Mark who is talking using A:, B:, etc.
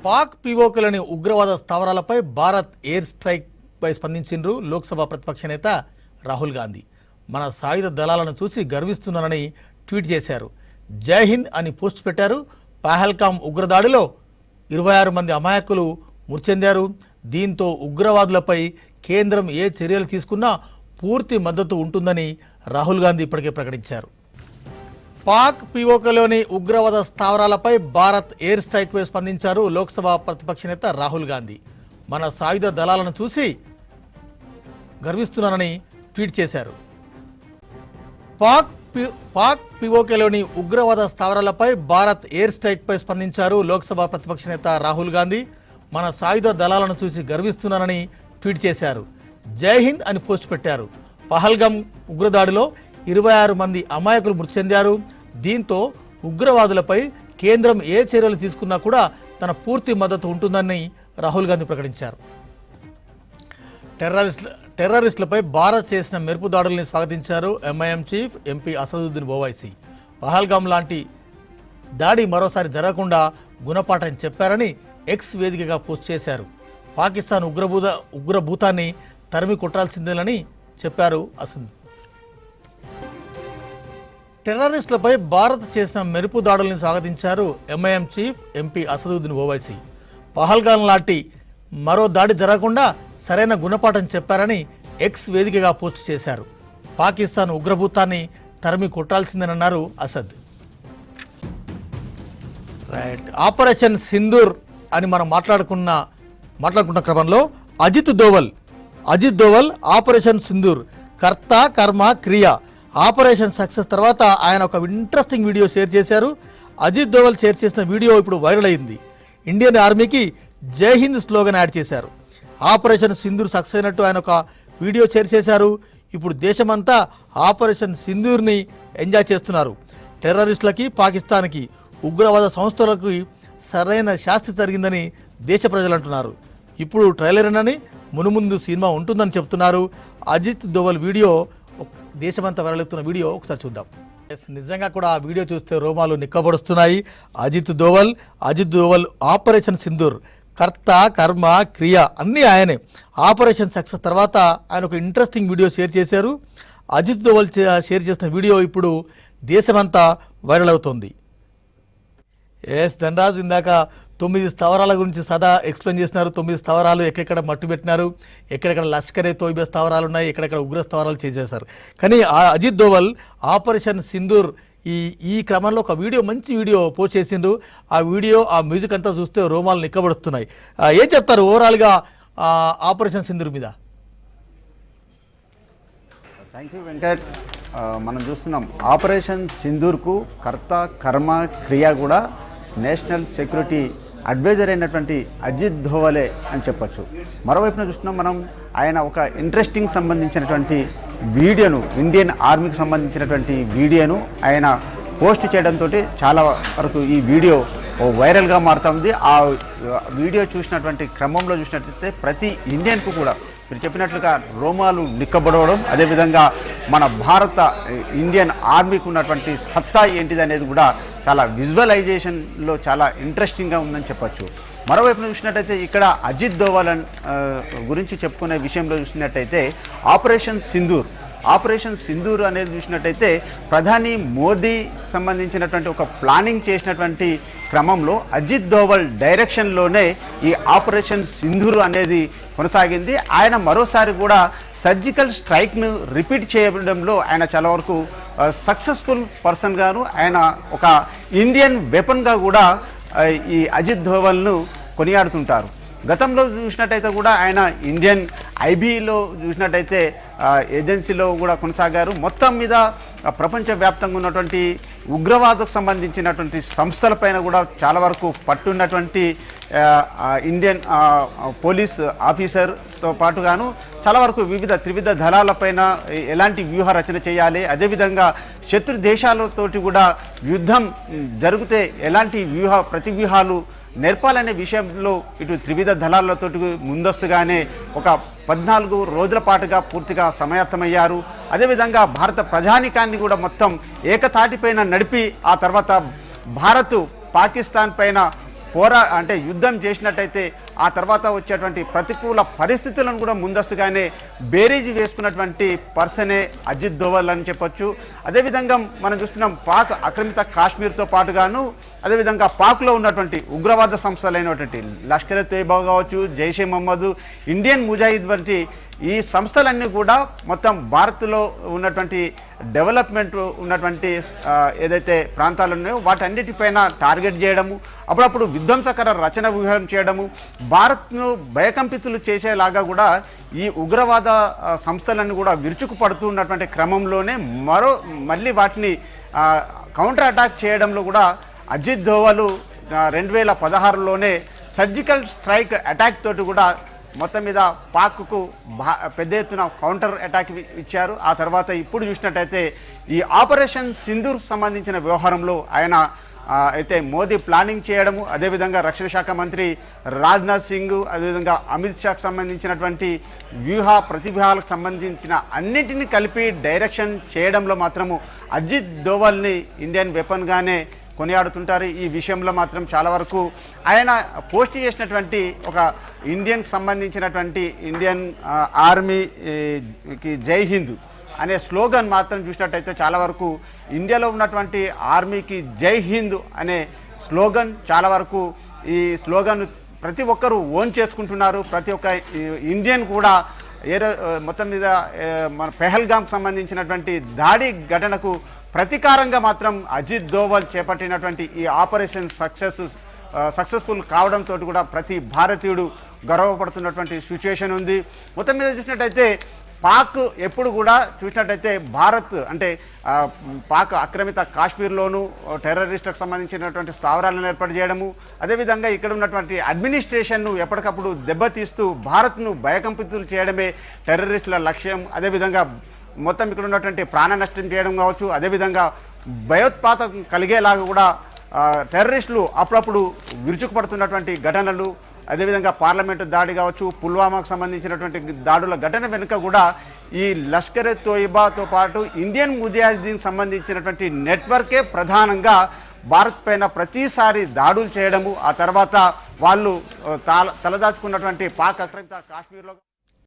A: పాక్ పీఓకేలోని ఉగ్రవాద స్థావరాలపై Bharat air strike పై స్పందించిండ్రు లోక్సభ ప్రతిపక్ష నేత రాహుల్ గాంధీ. మన సాయుధ దళాలను చూసి గర్విస్తున్నానని ట్వీట్ చేశారు. జై హింద్ అని పోస్ట్ పెట్టారు. పహల్గామ్ ఉగ్రదాడిలో 26 మంది అమాయకులు మృతి చెందారు. దీంతో ఉగ్రవాదులపై కేంద్రం ఏ చర్యలు తీసుకున్నా పూర్తి మద్దతు ఉంటుందని రాహుల్ గాంధీ ఇప్పటికే ప్రకటించారు. పాక్ పీఓకేలోని ఉగ్రవాద స్థావరాలపై భారత్ ఎయిర్ స్ట్రైక్పై స్పందించారు లోక్సభ ప్రతిపక్ష నేత రాహుల్ గాంధీ. మన సాయుధ దళాలను చూసి గర్విస్తున్నానని ట్వీట్ చేశారు. పాక్ పీఓకేలోని ఉగ్రవాద స్థావరాలపై భారత్ ఎయిర్ స్ట్రైక్పై స్పందించారు లోక్సభ ప్రతిపక్ష నేత రాహుల్ గాంధీ. మన సాయుధ దళాలను చూసి గర్విస్తున్నానని ట్వీట్ చేశారు. జై హింద్ అని పోస్ట్ పెట్టారు. పహల్గామ్ ఉగ్రదాడిలో 26 మంది అమాయకులు మృతి చెందారు. దీంతో ఉగ్రవాదులపై కేంద్రం ఏ చర్యలు తీసుకున్నా కూడా తన పూర్తి మద్దతు ఉంటుందని రాహుల్ గాంధీ ప్రకటించారు. టెర్రరిస్టులపై భారత్ చేసిన మెరుపు దాడుల్ని స్వాగతించారు MIM chief MP Asaduddin Owaisi. Pahalgam లాంటి దాడి మరోసారి జరగకుండా గుణపాఠం చెప్పారని ఎక్స్ వేదికగా పోస్ట్ చేశారు. పాకిస్తాన్ ఉగ్రభూతాన్ని తరిమి కొట్టాల్సిందేనని చెప్పారు అసద్. టెర్రరిస్టులపై భారత్ చేసిన మెరుపు దాడుల్ని స్వాగతించారు MIM chief MP Asaduddin Owaisi. Pahalgam లాంటి మరో దాడి జరగకుండా సరైన గుణపాఠం చెప్పారని ఎక్స్ వేదికగా పోస్ట్ చేశారు. పాకిస్తాన్ ఉగ్రభూతాన్ని తరిమి కొట్టాల్సిందేనన్నారు అసద్. రైట్, ఆపరేషన్ సింధూర్ అని మనం మాట్లాడుకున్న క్రమంలో అజిత్ దోవల్ ఆపరేషన్ సింధూర్ కర్త కర్మ క్రియ ఆపరేషన్ సక్సెస్ తర్వాత ఆయన ఒక ఇంట్రెస్టింగ్ వీడియో షేర్ చేశారు. అజిత్ దోవల్ షేర్ చేసిన వీడియో ఇప్పుడు వైరల్ అయింది. ఇండియన్ ఆర్మీకి జై హింద్ స్లోగన్ యాడ్ చేశారు. ఆపరేషన్ సింధూర్ సక్సెస్ అయినట్టు ఆయన ఒక వీడియో షేర్ చేశారు. ఇప్పుడు దేశమంతా ఆపరేషన్ సింధూర్ని ఎంజాయ్ చేస్తున్నారు. టెర్రరిస్టులకి, పాకిస్తాన్కి, ఉగ్రవాద సంస్థలకు సరైన శాస్తి జరిగిందని దేశ ప్రజలు అంటున్నారు. ఇప్పుడు ట్రైలర్ అని మునుముందు సినిమా ఉంటుందని చెప్తున్నారు. అజిత్ దోవల్ వీడియో దేశమంతా వెరలెత్తున్న వీడియో ఒకసారి చూద్దాం. నిజంగా కూడా ఆ వీడియో చూస్తే రోమాలు నిక్కబడుస్తున్నాయి. అజిత్ దోవల్ ఆపరేషన్ సింధూర్ కర్త కర్మ క్రియ అన్నీ ఆయనే. ఆపరేషన్ సక్సెస్ తర్వాత ఆయన ఒక ఇంట్రెస్టింగ్ వీడియో షేర్ చేశారు. అజిత్ దోవల్ షేర్ చేసిన వీడియో ఇప్పుడు దేశమంతా వైరల్ అవుతుంది. ధనరాజ్ ఇందాక 9 స్థావరాల గురించి సదా ఎక్స్ప్లెయిన్ చేసినారు. 9 స్థావరాలు ఎక్కడెక్కడ మట్టు పెట్టినారు, ఎక్కడెక్కడ లష్కరే తోయిబా స్థావరాలు ఉన్నాయి, ఎక్కడెక్కడ ఉగ్ర స్థావరాలు చేసేశారు. కానీ అజిత్ దోవల్ ఆపరేషన్ సింధూర్ ఈ క్రమంలో ఒక మంచి వీడియో పోస్ట్ చేసిండ్రు. ఆ వీడియో, ఆ మ్యూజిక్ అంతా చూస్తే రోమాలు నిక్కబడుతున్నాయి. ఏం చెప్తారు ఓవరాల్గా ఆపరేషన్ సింధూర్ మీద?
B: Thank you Venkat. మనం చూస్తున్నాం ఆపరేషన్ సింధూర్కు కర్త కర్మ క్రియ కూడా నేషనల్ సెక్యూరిటీ అడ్వైజర్ అయినటువంటి అజిత్ దోవలే అని చెప్పచ్చు. మరోవైపున చూస్తున్నాం మనం ఆయన ఒక ఇంట్రెస్టింగ్ సంబంధించినటువంటి వీడియోను, ఇండియన్ ఆర్మీకి సంబంధించినటువంటి వీడియోను ఆయన పోస్ట్ చేయడంతో చాలా వరకు ఈ వీడియో వైరల్గా మారుతుంది. ఆ వీడియో చూసినటువంటి క్రమంలో చూసినట్లయితే ప్రతి ఇండియన్కు కూడా మీరు చెప్పినట్లుగా రోమాలు నిక్కబడవడం, అదేవిధంగా మన భారత ఇండియన్ ఆర్మీకి ఉన్నటువంటి సత్తా ఏంటిది అనేది కూడా చాలా విజువలైజేషన్లో చాలా ఇంట్రెస్టింగ్గా ఉందని చెప్పచ్చు. మరోవైపున చూసినట్టయితే ఇక్కడ అజిత్ దోవల్ గురించి చెప్పుకునే విషయంలో చూసినట్టయితే ఆపరేషన్ సింధూర్ అనేది చూసినట్టయితే ప్రధాని మోదీ సంబంధించినటువంటి ఒక ప్లానింగ్ చేసినటువంటి క్రమంలో అజిత్ దోవల్ డైరెక్షన్లోనే ఈ ఆపరేషన్ సింధూర్ అనేది కొనసాగింది. ఆయన మరోసారి కూడా సర్జికల్ స్ట్రైక్ను రిపీట్ చేయడంలో ఆయన చాలా వరకు సక్సెస్ఫుల్ పర్సన్గాను, ఆయన ఒక ఇండియన్ వెపన్గా కూడా ఈ అజిత్ దోవల్ను కొనియాడుతుంటారు. గతంలో చూసినట్టయితే కూడా ఆయన ఇండియన్ ఐబీలో చూసినట్టయితే ఏజెన్సీలో కూడా కొనసాగారు. మొత్తం మీద ప్రపంచవ్యాప్తంగా ఉన్నటువంటి ఉగ్రవాదకు సంబంధించినటువంటి సంస్థలపైన కూడా చాలా వరకు పట్టున్నటువంటి ఇండియన్ పోలీస్ ఆఫీసర్తో పాటుగాను చాలా వరకు త్రివిధ దళాలపైన ఎలాంటి వ్యూహ రచన చేయాలి, అదేవిధంగా శత్రు దేశాలతోటి కూడా యుద్ధం జరిగితే ఎలాంటి ప్రతివ్యూహాలు నేర్పాలనే విషయంలో ఇటు త్రివిధ దళాలతో ముందస్తుగానే ఒక 14 రోజుల పాటుగా పూర్తిగా సమాయత్తమయ్యారు. అదేవిధంగా భారత ప్రజానికాన్ని కూడా మొత్తం ఏకతాటిపైన నడిపి ఆ తర్వాత భారత్ పాకిస్తాన్ పైన అంటే యుద్ధం చేసినట్టయితే ఆ తర్వాత వచ్చేటువంటి ప్రతికూల పరిస్థితులను కూడా ముందస్తుగానే బేరీజు వేసుకున్నటువంటి పర్సనే అజిత్ దోవల్ అని చెప్పొచ్చు. అదేవిధంగా మనం చూస్తున్నాం పాక్ ఆక్రమిత కాశ్మీర్తో పాటుగాను అదేవిధంగా పాక్లో ఉన్నటువంటి ఉగ్రవాద సంస్థలైనటువంటి లష్కర్ తోయిబా కావచ్చు, జైషే మహమ్మద్, ఇండియన్ ముజాహిద్ వంటి ఈ సంస్థలన్నీ కూడా మొత్తం భారత్లో ఉన్నటువంటి డెవలప్మెంట్ ఉన్నటువంటి ఏదైతే ప్రాంతాలు ఉన్నాయో వాటన్నిటిపైన టార్గెట్ చేయడము, అప్పుడప్పుడు విధ్వంసకర రచన వ్యూహం చేయడము, భారత్ను భయకంపితులు చేసేలాగా కూడా ఈ ఉగ్రవాద సంస్థలను కూడా విరుచుకు పడుతూ ఉన్నటువంటి క్రమంలోనే మళ్ళీ వాటిని కౌంటర్ అటాక్ చేయడంలో కూడా అజిత్ దోవల్ 2016లోనే సర్జికల్ స్ట్రైక్ అటాక్ తోటి కూడా మొత్తం మీద పాక్కు పెద్ద ఎత్తున కౌంటర్ అటాక్ ఇచ్చారు. ఆ తర్వాత ఇప్పుడు చూసినట్టయితే ఈ ఆపరేషన్ సింధూర్ సంబంధించిన వ్యవహారంలో ఆయన అయితే మోదీ ప్లానింగ్ చేయడము, అదేవిధంగా రక్షణ శాఖ మంత్రి రాజ్నాథ్ సింగ్, అదేవిధంగా అమిత్ షాకు సంబంధించినటువంటి ప్రతివ్యూహాలకు సంబంధించిన అన్నిటినీ కలిపి డైరెక్షన్ చేయడంలో మాత్రము అజిత్ దోవల్ని ఇండియన్ వెపన్గానే కొనియాడుతుంటారు. ఈ విషయంలో మాత్రం చాలా వరకు ఆయన పోస్ట్ చేసినటువంటి ఒక ఇండియన్కి సంబంధించినటువంటి ఇండియన్ ఆర్మీకి జై హింద్ అనే స్లోగన్ మాత్రం చూసినట్టయితే చాలా వరకు ఇండియాలో ఉన్నటువంటి ఆర్మీకి జై హింద్ అనే స్లోగన్ చాలా వరకు ఈ స్లోగన్ ప్రతి ఒక్కరూ ఓన్ చేసుకుంటున్నారు. ప్రతి ఒక్క ఇండియన్ కూడా మొత్తం మీద మన పెహల్గాంకి సంబంధించినటువంటి దాడి ఘటనకు ప్రతీకారంగా మాత్రం అజిత్ దోవల్ చేపట్టినటువంటి ఈ ఆపరేషన్ సక్సెస్ఫుల్ కావడంతో కూడా ప్రతి భారతీయుడు గర్వపడుతున్నటువంటి సిచ్యువేషన్ ఉంది. మొత్తం మీద చూసినట్టయితే పాక్ ఎప్పుడు కూడా చూసినట్టయితే భారత్ అంటే పాక్ ఆక్రమిత కాశ్మీర్లోనూ టెర్రరిస్టులకు సంబంధించినటువంటి స్థావరాలను ఏర్పాటు చేయడము, అదేవిధంగా ఇక్కడ ఉన్నటువంటి అడ్మినిస్ట్రేషన్ను ఎప్పటికప్పుడు దెబ్బతీస్తూ భారత్ను భయకంపితులు చేయడమే టెర్రరిస్టుల లక్ష్యం. అదేవిధంగా మొత్తం ఇక్కడ ఉన్నటువంటి ప్రాణ నష్టం చేయడం కావచ్చు, అదేవిధంగా భయోత్పాతం కలిగేలాగా కూడా టెర్రరిస్టులు అప్పుడప్పుడు విరుచుకుపడుతున్నటువంటి ఘటనలు, అదేవిధంగా పార్లమెంటు దాడి కావచ్చు, పుల్వామాకు సంబంధించినటువంటి దాడుల ఘటన వెనుక కూడా ఈ లష్కర్ తోయిబాతో పాటు ఇండియన్ ముజాహిదీన్ సంబంధించినటువంటి నెట్వర్కే ప్రధానంగా భారత్ పైన ప్రతిసారి దాడులు చేయడము, ఆ తర్వాత వాళ్ళు తలదాచుకున్నటువంటి పాక్ ఆక్రమిత కాశ్మీర్లో